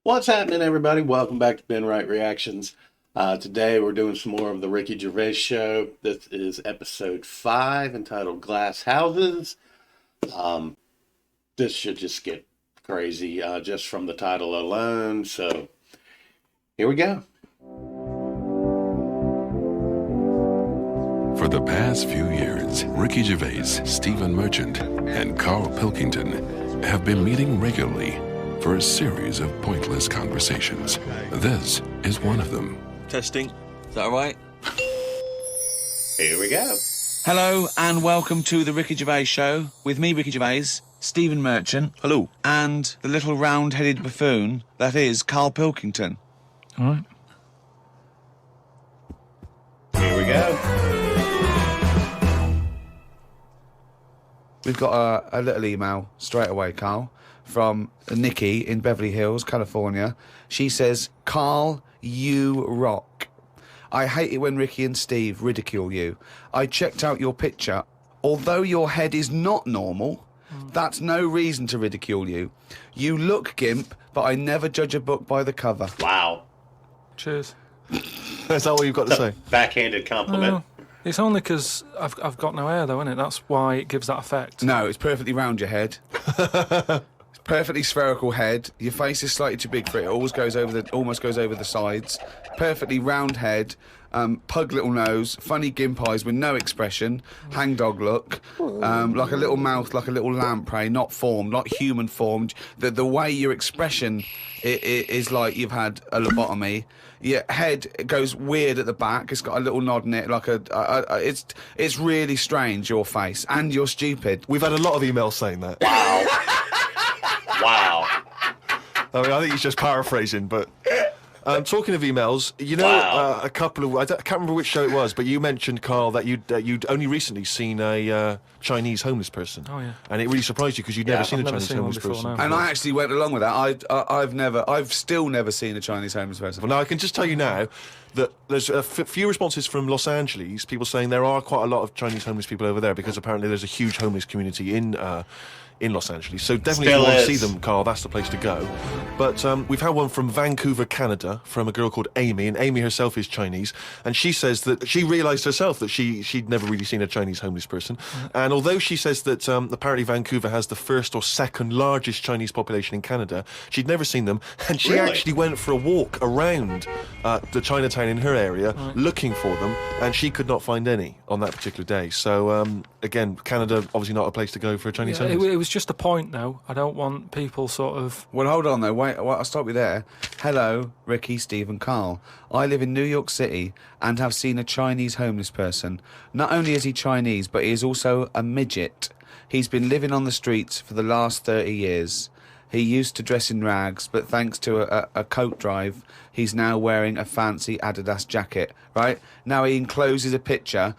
What's happening, everybody? Welcome back to Ben Wright Reactions. Today we're doing some more of the Ricky Gervais Show. This is episode 5 entitled Glass Houses. This should just get crazy just from the title alone. So here we go. For the past few years, Ricky Gervais, Stephen Merchant, and Carl Pilkington have been meeting regularly for a series of pointless conversations. This is one of them. Testing. Is that all right? Here we go. Hello and welcome to the Ricky Gervais Show with me, Ricky Gervais, Stephen Merchant. Hello. And the little round-headed buffoon that is Carl Pilkington. All right. Here we go. We've got a little email straight away, Carl, from Nikki in Beverly Hills, California. She says, Carl, you rock. I hate it when Ricky and Steve ridicule you. I checked out your picture. Although your head is not normal, that's no reason to ridicule you. You look gimp, but I never judge a book by the cover. Wow. Cheers. Is that all you've got to say? Backhanded compliment. It's only because I've got no hair, though, isn't it? That's why it gives that effect. No, it's perfectly round your head. It's perfectly spherical head. Your face is slightly too big for it. It almost goes over the sides. Perfectly round head. Pug little nose, funny gimp eyes with no expression, hangdog look, like a little mouth, like a little lamprey, not formed, not human formed. The way your expression is like you've had a lobotomy. Your head goes weird at the back. It's got a little nod in it, like it's really strange, your face, and you're stupid. We've had a lot of emails saying that. Wow. Wow. I mean, I think he's just paraphrasing, but... talking of emails, you know, Wow. a couple of... I can't remember which show it was, but you mentioned, Carl, that you'd only recently seen a Chinese homeless person. Oh, yeah. And it really surprised you because you'd never seen a I've never Chinese seen one homeless before, person. no. And I actually went along with that. I've still never seen a Chinese homeless person. Well, now, I can just tell you now that there's a few responses from Los Angeles, people saying there are quite a lot of Chinese homeless people over there because apparently there's a huge homeless community in Los Angeles. So definitely if you want to see them, Carl, that's the place to go. But we've had one from Vancouver, Canada, from a girl called Amy, and Amy herself is Chinese, and she says that she realised herself that she'd never really seen a Chinese homeless person. And although she says that apparently Vancouver has the first or second largest Chinese population in Canada, she'd never seen them, and she Really? actually went for a walk around the Chinatown in her area looking for them, and she could not find any on that particular day. So again, Canada obviously not a place to go for a Chinese Yeah, homeless. it was just a point, though. I don't want people sort of... Well, hold on, though. Wait, I'll stop you there. Hello, Ricky, Steve and Carl. I live in New York City and have seen a Chinese homeless person. Not only is he Chinese, but he is also a midget. He's been living on the streets for the last 30 years. He used to dress in rags, but thanks to a coat drive, he's now wearing a fancy Adidas jacket, right? Now he encloses a picture.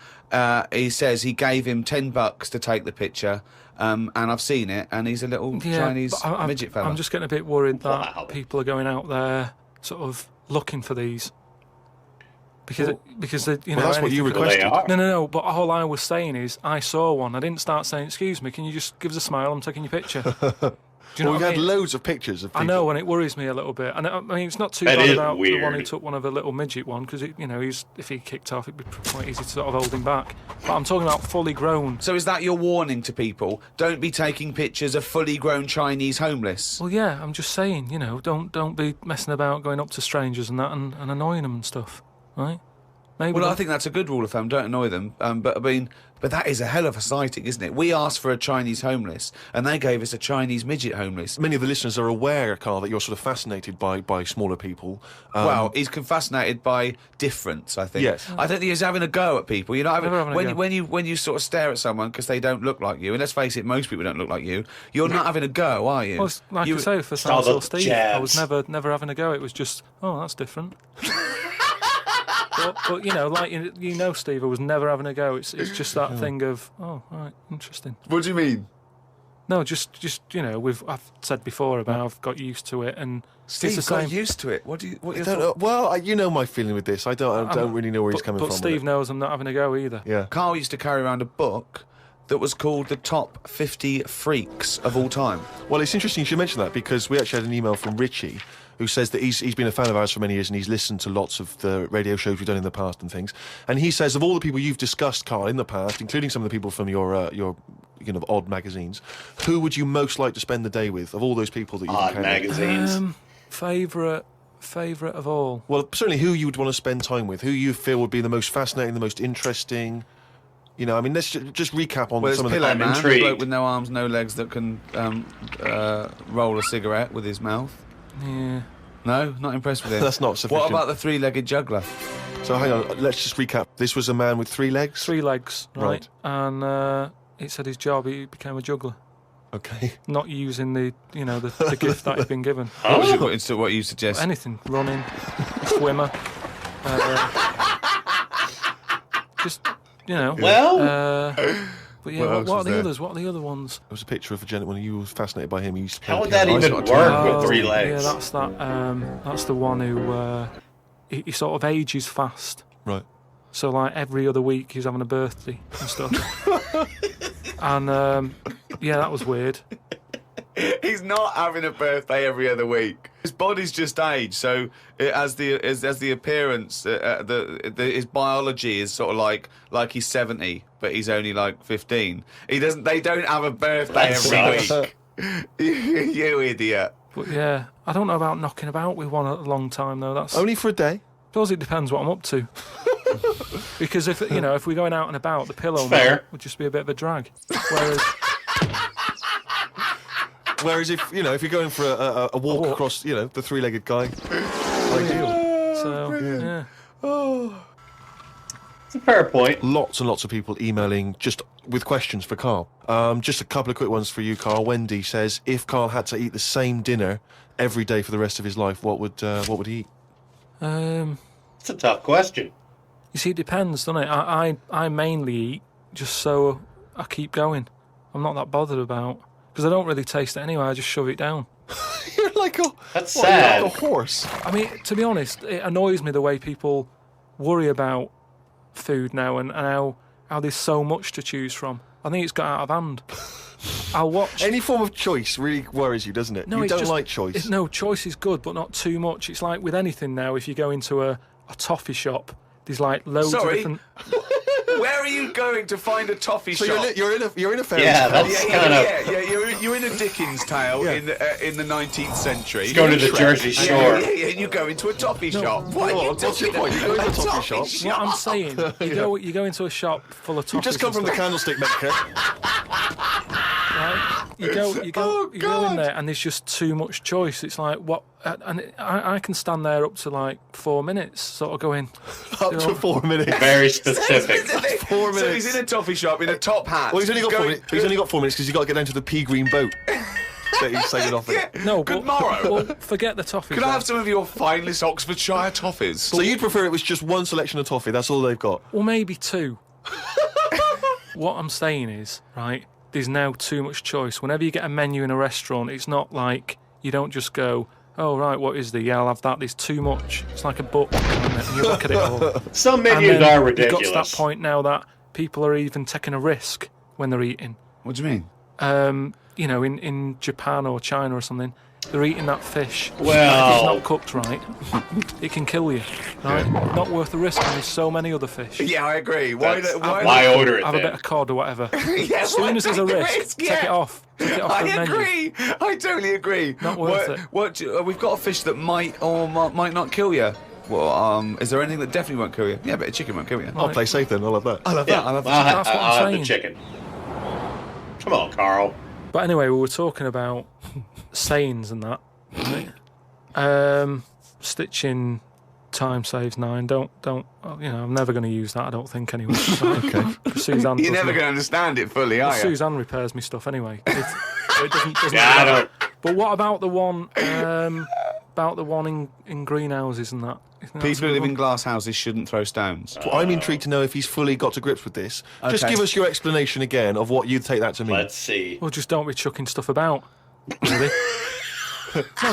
He says he gave him $10 to take the picture. And I've seen it, and he's a little Chinese but midget fella. I'm just getting a bit worried that Wow. people are going out there sort of looking for these. Because they, you know... Well, that's what you anything could- requested. They are. No, but all I was saying is I saw one. I didn't start saying, excuse me, can you just give us a smile? I'm taking your picture. Do you know Well, we've what I had mean? loads of pictures of people. I know, and it worries me a little bit. And I mean, it's not too That bad is about the one who weird. took one of a little midget one, because you know, if he kicked off, it'd be quite easy to sort of hold him back. But I'm talking about fully grown. So is that your warning to people? Don't be taking pictures of fully grown Chinese homeless. Well, yeah, I'm just saying, you know, don't be messing about going up to strangers and that and annoying them and stuff, right? Maybe. Well, I don't- think that's a good rule of thumb. Don't annoy them. But I mean, but that is a hell of a sighting, isn't it? We asked for a Chinese homeless, and they gave us a Chinese midget homeless. Many of the listeners are aware, Carl, that you're sort of fascinated by smaller people. Well, he's fascinated by difference, I think. Yes. I don't think he's having a go at people. You're not Never having a go. when you sort of stare at someone because they don't look like you, and let's face it, most people don't look like you. You're not having a go, are you? Well, it's like You- I say, for all the Sam or Steve, I was jabs. never having a go. It was just, oh, that's different. But you know, like you know, Steve, I was never having a go. It's just that thing of, oh, right, interesting. What do you mean? No, just you know, I've said before about I've got used to it, and Steve it's the got same. used to it. What I don't know. Well, you know my feeling with this. I don't really know where he's coming but from. Steve with knows I'm not having a go either. it. Yeah. Carl used to carry around a book that was called the top 50 freaks of all time. Well, it's interesting you should mention that because we actually had an email from Richie who says that he's been a fan of ours for many years and he's listened to lots of the radio shows we've done in the past and things. And he says of all the people you've discussed, Carl, in the past, including some of the people from your odd magazines, who would you most like to spend the day with of all those people that you've Odd encountered? magazines. Favourite of all. Well, certainly who you would want to spend time with, who you feel would be the most fascinating, the most interesting. I mean, let's just recap on some of the... Pillow Man, the intrigued. bloke with no arms, no legs that can roll a cigarette with his mouth. Yeah. No, not impressed with him. That's not sufficient. What about the three-legged juggler? So hang on, let's just recap. This was a man with 3 legs? 3 legs, right? Right. And it said his job, he became a juggler. Okay. Not using the gift that he'd been given. What you suggest? Anything, running, swimmer, just Well, but yeah, What what else are was the there? others? What are the other ones? There was a picture of a gentleman you were fascinated by him. He used to how play would the that piano. even got 2 work with Oh, 3 legs? Yeah, that's the one who he sort of ages fast. Right. So like every other week he's having a birthday and stuff. And yeah, that was weird. He's not having a birthday every other week. His body's just aged, so as the appearance, his biology is sort of like he's 70, but he's only like 15. They don't have a birthday That every sucks. week. You idiot. But yeah, I don't know about knocking about with one a long time though. That's Only for a day? I suppose it depends what I'm up to. Because if we're going out and about, the pillow It's fair. would just be a bit of a drag. Whereas if you're going for a walk across, the 3-legged guy, ideal. So yeah. It's a fair point. Lots and lots of people emailing just with questions for Carl. Just a couple of quick ones for you, Carl. Wendy says, if Carl had to eat the same dinner every day for the rest of his life, what would he eat? It's a tough question. You see, it depends, doesn't it? I mainly eat just so I keep going. I'm not that bothered about because I don't really taste it anyway. I just shove it down. You're like That's you're sad. like a horse. I mean, to be honest, it annoys me the way people worry about food now and how there's so much to choose from. I think it's got out of hand. I'll watch. Any form of choice really worries you, doesn't it? No, you it's don't just- like choice. No, choice is good, but not too much. It's like with anything now. If you go into a toffee shop, there's like loads of Sorry? different. Where are you going to find a toffee So shop? you're in a fairy Yeah, tale. that's kind of. You're in a Dickens tale in the 19th century. Go to the Jersey Shore. Yeah, you go into a toffee shop. What are you what's your talking point? about? You go into a toffee shop. What I'm saying, you go into a shop full of You toffees. just come and from the stuff, candlestick maker. right? You go in there, and there's just too much choice. It's like what, and I can stand there up to like 4 minutes, sort of going Up to 4 minutes. Very specific. 4 minutes. So he's in a toffee shop in a top hat. Well, he's only got 4 going- minutes. He's only got 4 minutes because he's got to get down to the pea green boat that he's sailing off in. Yeah. no. Good but, morrow. Well, forget the toffees. Could I then. have some of your finest Oxfordshire toffees? So you'd prefer it was just one selection of toffee? That's all they've got. Well, maybe 2. What I'm saying is, right, there's now too much choice. Whenever you get a menu in a restaurant, it's not like you don't just go, oh, right, what is there? Yeah, I'll have that. There's too much. It's like a book, isn't it? And you look at it all. Some And menus then are You've ridiculous. got to that point now that people are even taking a risk when they're eating. What do you mean? In Japan or China or something, they're eating that fish. Well- If it's not cooked right, it can kill you. Right? Not worth the risk. And there's so many other fish. Yeah, I agree. Why order it Have a then? bit of cod or whatever. Yeah, As soon as there's a risk, take it off. Take it off I the menu. agree. I totally agree. Not worth it. We've got a fish that might or might not kill you. Well, is there anything that definitely won't kill you? Yeah, but a chicken won't kill you. I'll play safe then. I'll have that. I love Yeah, that. I love that. That's what I'm I'll have saying. the chicken. Come on, Carl. But anyway, we were talking about sayings and that. Right? Stitching time saves 9. Don't. I'm never going to use that. I don't think anyway. Okay. Suzanne. You're does never me- going to understand it fully, are you? Suzanne repairs me stuff anyway. It doesn't Yeah, I don't. But what about the one? About the one in greenhouses and that? You think that's People a who good live in one? glass houses shouldn't throw stones. Well, I'm intrigued to know if he's fully got to grips with this. Just Okay. give us your explanation again of what you'd take that to mean. Let's see. Well, just don't be chucking stuff about. Really?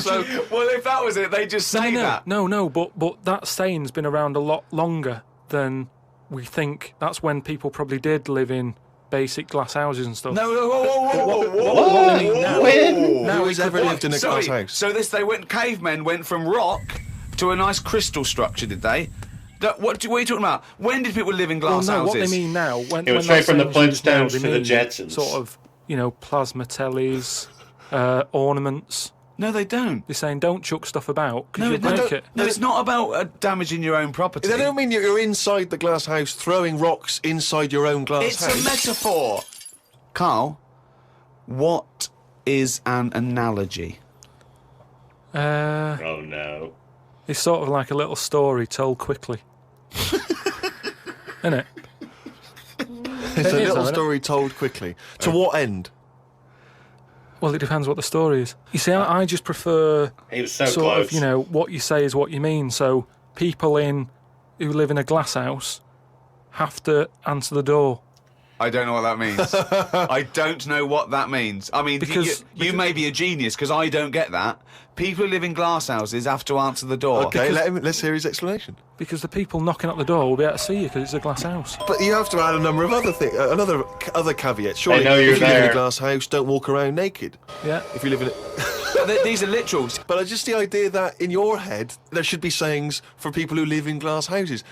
So, well, if that was it, they just say that. No, but that saying's been around a lot longer than we think. That's when people probably did live in basic glass houses and stuff. No, whoa. What they mean now? When? Who has ever lived in a glass Sorry, house? So cavemen went from rock to a nice crystal structure, did they? What are you talking about? When did people live in glass Well, no, houses? what they mean now, when It was they straight from the say used now, Flintstones they to the mean Jetsons. Sort of, plasma tellies, ornaments. No, they don't. They're saying don't chuck stuff about because No, you'll they break don't. it. No, it's not about damaging your own property. They don't mean you're inside the glass house throwing rocks inside your own glass It's house. a metaphor. Carl, what is an analogy? Oh no. It's sort of like a little story told quickly. Isn't it? It's a It is, little though, isn't it? story told quickly. To what end? Well, it depends what the story is. You see, I just prefer He was so sort close. of, what you say is what you mean. So people who live in a glass house have to answer the door. I don't know what that means. I don't know what that means. I mean, Because- you may be a genius because I don't get that. People who live in glass houses have to answer the door. Okay, let's hear his explanation. Because the people knocking at the door will be able to see you because it's a glass house. But you have to add a number of other things, other caveats. Surely, know you're if you live in there. a glass house, don't walk around naked. Yeah. If you live in it. These are literals. But just the idea that in your head there should be sayings for people who live in glass houses.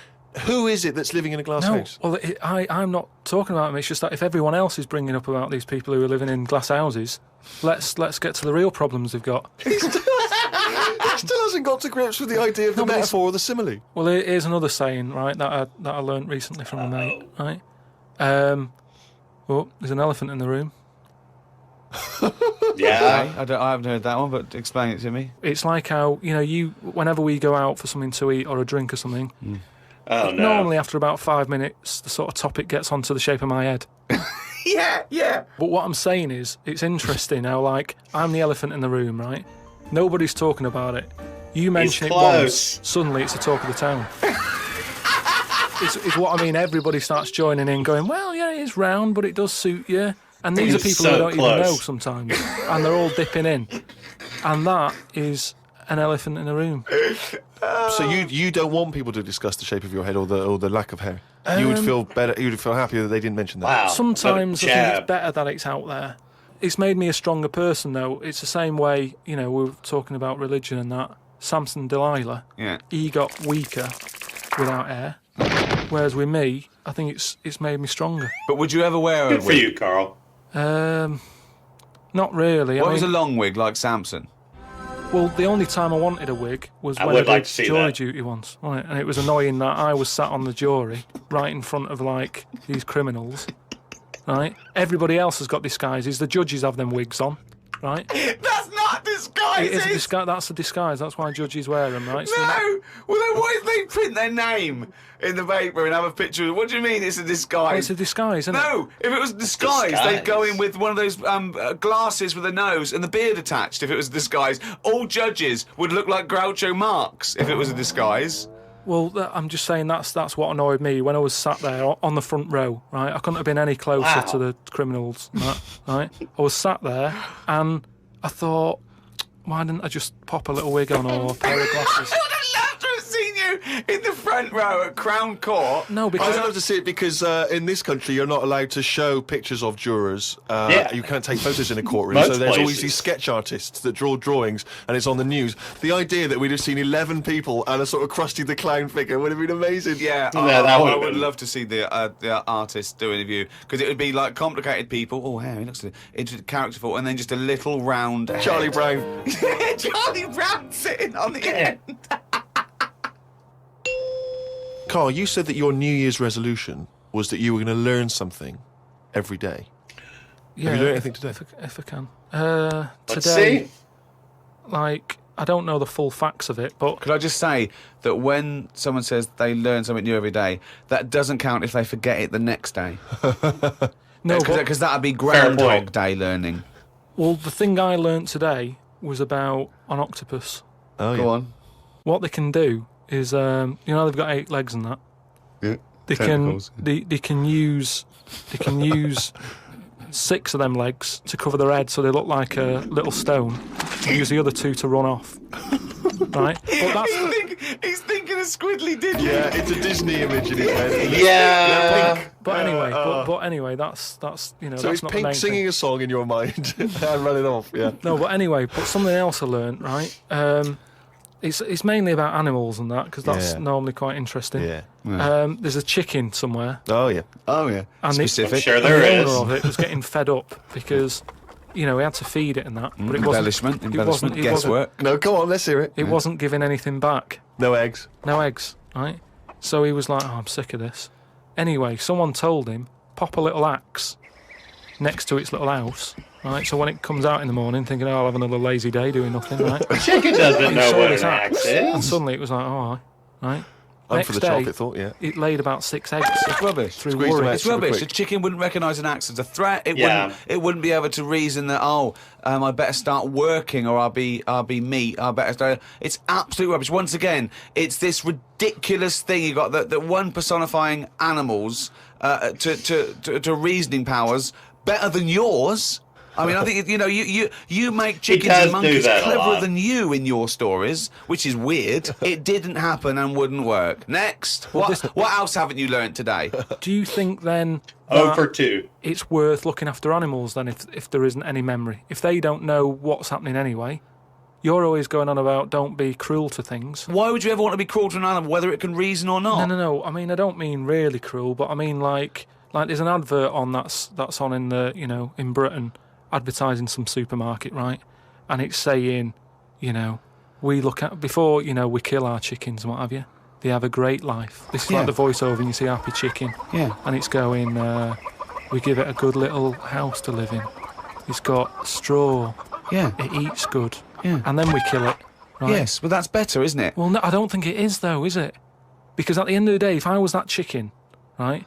Who is it that's living in a glass No, house? well, I'm not talking about them. It's just that if everyone else is bringing up about these people who are living in glass houses, let's get to the real problems they've got. He still hasn't got to grips with the idea of the but it's- metaphor or the simile. Well, here's another saying, right, that I learnt recently from a mate, right? There's an elephant in the room. Yeah. I haven't heard that one, but explain it to me. It's like how, whenever we go out for something to eat or a drink or something, Oh no. normally after about 5 minutes, the sort of topic gets onto the shape of my head. Yeah. But what I'm saying is, it's interesting how, like, I'm the elephant in the room, right? Nobody's talking about it. You mention it close. once, suddenly it's the talk of the town. It's what I mean. Everybody starts joining in, going, well, yeah, it is round, but it does suit you. And these are It's people so who don't even close. know sometimes. And they're all dipping in. And that is an elephant in the room. So you don't want people to discuss the shape of your head or the lack of hair. You would feel better. You would feel happier that they didn't mention that. Wow. Sometimes I What a think jab. it's better that it's out there. It's made me a stronger person, though. It's the same way, we were talking about religion and that. Samson Delilah, Yeah. he got weaker without hair. Whereas with me, I think it's made me stronger. But would you ever wear a Good for wig? you, Carl. Not really. What I was a mean, long wig like Samson? well, the only time I wanted a wig was I when would I like did to see jury that. duty once, right? And it was annoying that I was sat on the jury right in front of, like, these criminals, right? Everybody else has got disguises. The judges have them wigs on, right? That's not disguise. It is a disguise. That's a disguise. That's why judges wear them, right? So No. Well, then why did they print their name in the paper and have a picture? What do you mean it's a well, disguise? it's a disguise, isn't it? No, if it was disguise, they'd go in with one of those glasses with a nose and the beard attached. If it was a disguise, all judges would look like Groucho Marx. If it was a disguise, Well, I'm just saying that's what annoyed me when I was sat there on the front row, right? I couldn't have been any closer Wow. to the criminals, and that, right? I was sat there and I thought, why didn't I just pop a little wig on or a pair of glasses? I would have loved to have seen you in the front row at Crown Court. No, I'd because love to see it because in this country you're not allowed to show pictures of jurors. Yeah. You can't take photos in a courtroom. Most So there's always places. these sketch artists that draw drawings and it's on the news. The idea that we'd have seen 11 people and a sort of Krusty the Clown figure would have been amazing. Yeah, that I would've would been- love to see the artist do an interview because it would be like complicated people. Oh, hey, he looks into characterful, and then just a little round head. Charlie Brown. Charlie Brown sitting on the end. Carl, you said that your New Year's resolution was that you were going to learn something every day. yeah, you learned anything today? If I can. Let's Today, see. like, I don't know the full facts of it, but Could I just say that when someone says they learn something new every day, that doesn't count if they forget it the next day. no. Because that would be point. Groundhog Day learning. Well, the thing I learnt today was about an octopus. Oh, Go on. What they can do is, they've got 8 legs and that. Yeah. They Tentacles. they can use 6 of them legs to cover their head so they look like a little stone and use the other 2 to run off. right? But that's He's thinking of Squiddly Diddly. Yeah, it's a Disney image in his head. Yeah. but anyway, but anyway, that's you know So that's it's not the Pink main singing thing. a song in your mind and running off. Yeah. No, but anyway, but something else I learned, right? It's mainly about animals and that because that's Yeah. normally quite interesting. Yeah. There's a chicken somewhere, Oh yeah. Oh, yeah. and Specific. I'm sure and there the is. owner of it was getting fed up because he had to feed it and that, but it wasn't. Embellishment. It wasn't. Guesswork. No, come on, let's hear it. It wasn't giving anything back. No eggs. No eggs, right? So he was like, "Oh, I'm sick of this." Anyway, someone told him pop a little axe next to its little house, right? So when it comes out in the morning, thinking, "Oh, I'll have another lazy day doing nothing," right? Chicken doesn't know saw what this an axe and is. suddenly it was like, "Oh, right." I'm Next for the day, chocolate thought. Yeah. it laid about 6 eggs. It's rubbish. Through Squeeze them worry. out. It's super rubbish. quick. A chicken wouldn't recognise an axe as a threat. Yeah. It wouldn't be able to reason that I better start working or I'll be meat. I better start. It's absolute rubbish. Once again, it's this ridiculous thing you got that one personifying animals to reasoning powers better than yours. I mean, I think you make chickens does and do monkeys that a cleverer lot. than you in your stories, which is weird. It didn't happen and wouldn't work. Next, what else haven't you learnt today? Do you think then Oh that for 2. it's worth looking after animals then if there isn't any memory? If they don't know what's happening anyway, you're always going on about don't be cruel to things. Why would you ever want to be cruel to an animal, whether it can reason or not? No. I mean, I don't mean really cruel, but I mean like there's an advert on that's on in the in Britain, advertising some supermarket, right? And it's saying, we look at before we kill our chickens and what have you. They have a great life. This is like the voiceover, and you see Happy Chicken. Yeah. And it's going, we give it a good little house to live in. It's got straw. Yeah. It eats good. Yeah. And then we kill it. Right? Yes, but that's better, isn't it? Well, no, I don't think it is, though, is it? Because at the end of the day, if I was that chicken, right?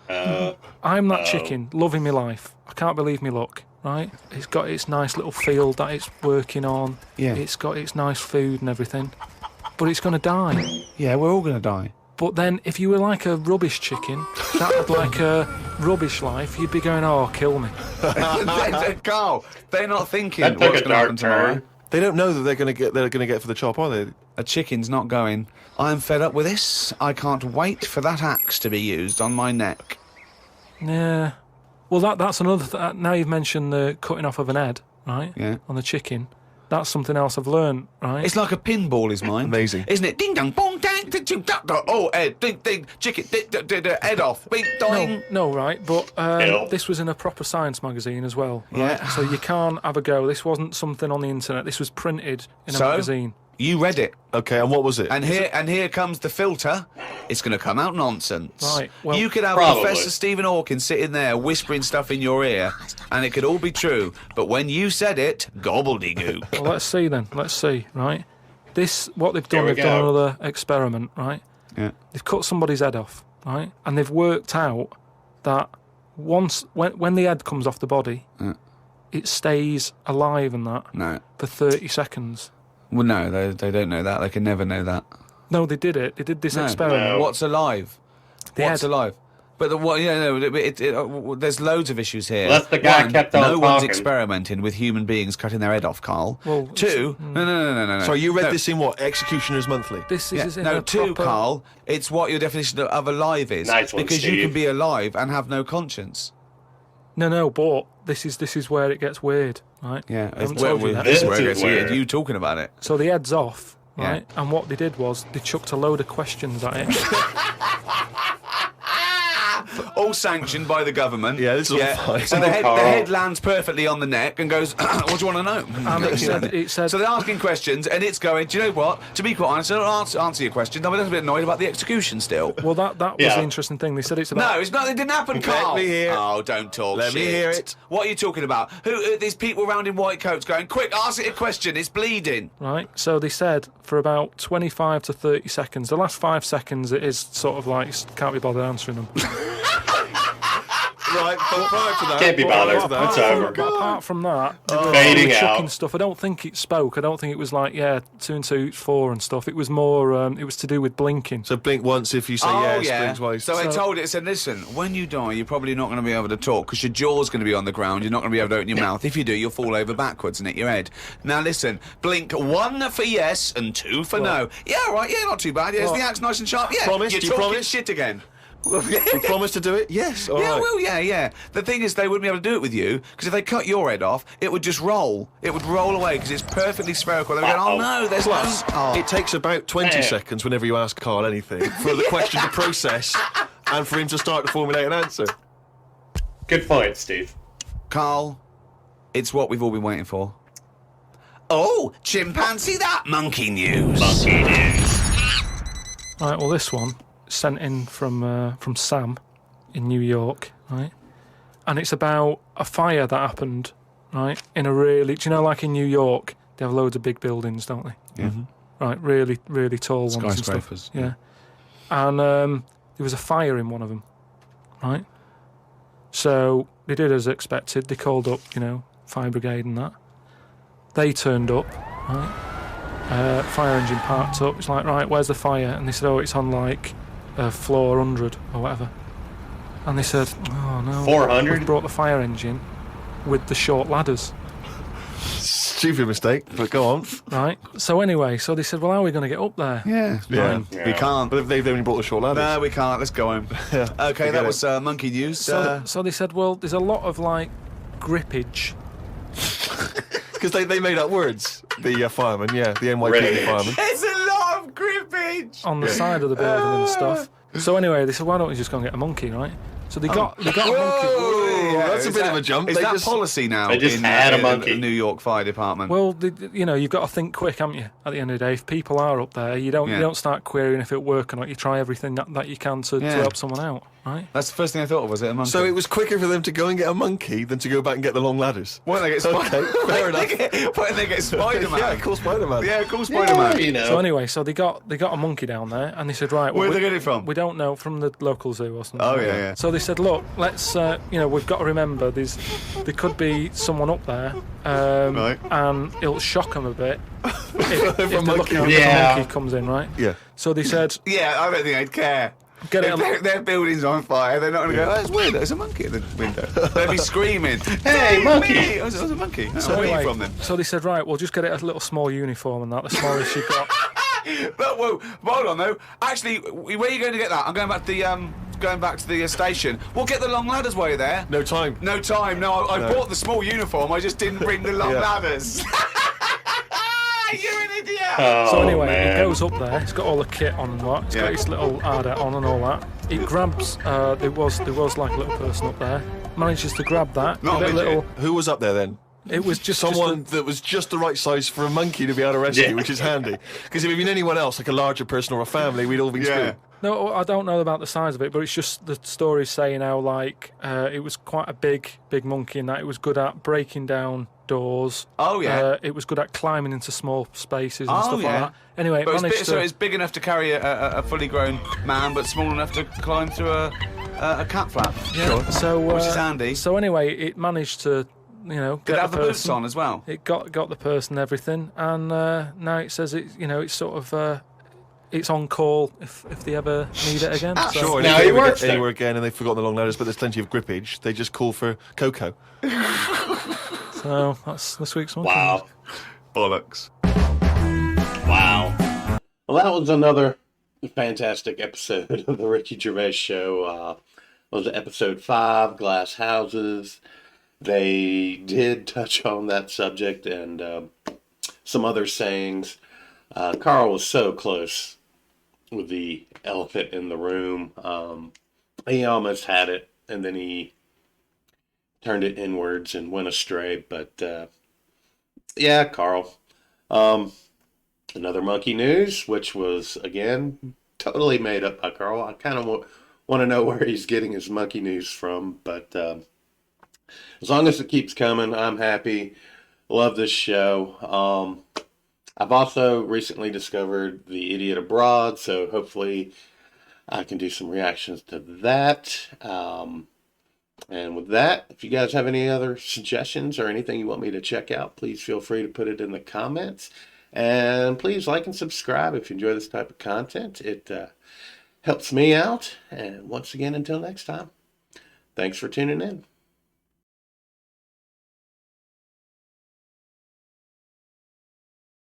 I'm that chicken, loving my life. I can't believe me luck, right? It's got its nice little field that it's working on. Yeah. It's got its nice food and everything. But it's going to die. Yeah, we're all going to die. But then, if you were like a rubbish chicken, that had like a rubbish life, you'd be going, "Oh, kill me." Carl, they're not thinking That what's took a going to happen dark tomorrow. turn. They don't know that they're going to get for the chop, are they? A chicken's not going, I'm fed up with this. I can't wait for that axe to be used on my neck. Yeah. Well, that's another. Now you've mentioned the cutting off of an head, right? Yeah. On the chicken. That's something else I've learned, right? It's like a pinball, is mine. Amazing. Isn't it? Ding dong, bong, dang, ding, ding, da, da. Oh, head, ding, ding, chicken, head off, bing, doing. No, right, but Ew. this was in a proper science magazine as well. Right? Yeah. So you can't have a go. This wasn't something on the internet. This was printed in a So? magazine. You read it. Okay, and what was it? And here comes the filter. It's going to come out nonsense. Right, well- you could have Probably. Professor Stephen Hawking sitting there whispering stuff in your ear, and it could all be true. But when you said it, gobbledygook. Well, let's see then. Let's see, right? What they've done, Here we they've done go. another experiment, right? Yeah. They've cut somebody's head off, right? And they've worked out that when the head comes off the body, it stays alive and that No. for 30 seconds. Well, no, they don't know that. They can never know that. No, they did it. They did this No. experiment. What's alive? The What's head. alive? But there's loads of issues here. Well, that's the guy One, kept on no one's talking. experimenting with human beings cutting their head off, Carl. Well, Two, no. Sorry, you read No. this in what? Executioners Monthly. This Yeah. is in No, a two, proper... Carl. It's what your definition of alive is. Nice one, because you Steve. can be alive and have no conscience. No, but this is where it gets weird, right? Yeah, I haven't told you that. This where it is gets weird. where- You talking about it? So the head's off, Yeah. right? And what they did was they chucked a load of questions at it. All sanctioned by the government. Yeah, this is all fine. So the head lands perfectly on the neck and goes, what do you want to know? And it said So they're asking questions, and it's going, do you know what? To be quite honest, I don't answer your question. I'm a little bit annoyed about the execution still. well, that was Yeah. the interesting thing. They said it's about No, it's not. It didn't happen, Carl. me hear it. Oh, don't talk Let me shit. hear it. What are you talking about? Who? These people around in white coats going, quick, ask it a question. It's bleeding. right. So they said for about 25 to 30 seconds. The last 5 seconds, it is sort of like can't be bothered answering them. Right, but prior to that, Can't be bothered. It's over. Apart from that, Fading the chucking out. stuff. I don't think it spoke. I don't think it was like 2 and 2 is 4 and stuff. It was more. It was to do with blinking. So blink once if you say Oh, yes, yeah. blink twice. So I told it, said, listen, when you die, you're probably not going to be able to talk because your jaw's going to be on the ground. You're not going to be able to open your mouth. If you do, you'll fall over backwards and hit your head. Now, listen, blink 1 for yes and 2 for no. Yeah, right, yeah, not too bad. Yeah, is the axe nice and sharp? Yeah. Promise? You're Do you talking promise? shit again. You promise to do it? Yes. All Yeah, right. well, yeah. The thing is, they wouldn't be able to do it with you because if they cut your head off, it would just roll. It would roll away because it's perfectly spherical. They would go, oh no, there's Plus, no. Oh. it takes about 20 seconds whenever you ask Carl anything for the question to process and for him to start to formulate an answer. Good point, Steve. Carl, it's what we've all been waiting for. Oh, chimpanzee that monkey news. Right. Well, this one sent in from Sam in New York, right? And it's about a fire that happened, right? In a really, do you know, like in New York, they have loads of big buildings, don't they? Yeah. Right, really, really tall ones and Skyscrapers, stuff. Yeah. And there was a fire in one of them, right? So they did as expected. They called up, fire brigade and that. They turned up, right? Fire engine parked up. It's like, right, where's the fire? And they said, oh, it's on like floor 100 or whatever. And they said, oh no, 400? We've brought the fire engine with the short ladders. Stupid mistake, but go on. Right. So anyway, so they said, well, how are we going to get up there? Yeah. Yeah. We can't. But they've only brought the short ladders. No, we can't. Let's go home. Yeah. Okay, Forget that it. was monkey news. So they said, well, there's a lot of like grippage. Because they made up words. The firemen, the NYPD Riggage. firemen. There's a lot of grippage. On the side of the building and stuff. So anyway, they said, why don't we just go and get a monkey, right? So they got a monkey. That's a bit of a jump. Is They that just- policy now They just in, had a in monkey. the New York Fire Department? Well, you've got to think quick, haven't you? At the end of the day, if people are up there, you don't start querying if it'll work or not. You try everything that you can to help someone out, right? That's the first thing I thought of, was it a monkey? So it was quicker for them to go and get a monkey than to go back and get the long ladders. Why don't they get Okay, fair enough. Why don't they get Spider-Man? Yeah, cool Spider-Man. Yeah, cool Spider-Man. You know. So anyway, so they got a monkey down there, and they said, right, Where'd we- they get it from? We don't know, from the local zoo or something. Oh, like yeah, that. yeah. So they said, look, let's, we've got to remember there could be someone up there, Right. and it'll shock them a bit if they're monkey. looking if Yeah. a monkey comes in, right? Yeah. So they said, Yeah, I don't think they'd care. get it If on. their building's on fire, they're not going to go, oh, it's weird, there's a monkey at the window. They'll be screaming, Hey, monkey! There's a monkey. Oh, So where are anyway, you from then? so they said, right, we'll just get it a little small uniform and that, the smallest you've got. But whoa, hold on though. Actually, where are you going to get that? I'm going back to the station. We'll get the long ladders while you're there. No time. No time. No, I bought the small uniform. I just didn't bring the long Yeah. ladders. You're an idiot. Oh, So anyway, man. it goes up there. It's got all the kit on and what. It's got its little harder on and all that. It grabs. There was like a little person up there. Manages to grab that. Not give it a midget. little. Who was up there then? It was just Someone that was just the right size for a monkey to be able to rescue, Yeah. which is handy. Because if it'd been anyone else, like a larger person or a family, we'd all been Yeah. screwed. No, I don't know about the size of it, but it's just the story's saying how like it was quite a big monkey in that it was good at breaking down doors. Oh, yeah. It was good at climbing into small spaces and Oh, stuff yeah. like that. Anyway, it But managed to. so it's big enough to carry a fully grown man, but small enough to climb through a cat flap. Yeah. So Which is handy. So anyway, it managed to, get Did it have the the boots person. on as well? It got the person and everything, and now it says it's sort of it's on call if they ever need it again. So- Sure, and Now if he they ever works get there. anywhere again and they've forgotten the long ladders, but there's plenty of grippage, they just call for Coco. So that's this week's one. Wow. Bollocks. Wow. Well, that was another fantastic episode of the Ricky Gervais Show. It was episode 5, Glass Houses. They did touch on that subject and some other sayings. Carl was so close with the elephant in the room. He almost had it, and then he turned it inwards and went astray. But yeah, Carl. Another monkey news, which was, again, totally made up by Carl. I kind of want to know where he's getting his monkey news from, but as long as it keeps coming, I'm happy. Love this show. I've also recently discovered The Idiot Abroad, so hopefully I can do some reactions to that. And with that, if you guys have any other suggestions or anything you want me to check out, please feel free to put it in the comments. And please like and subscribe if you enjoy this type of content. It helps me out. And once again, until next time, thanks for tuning in.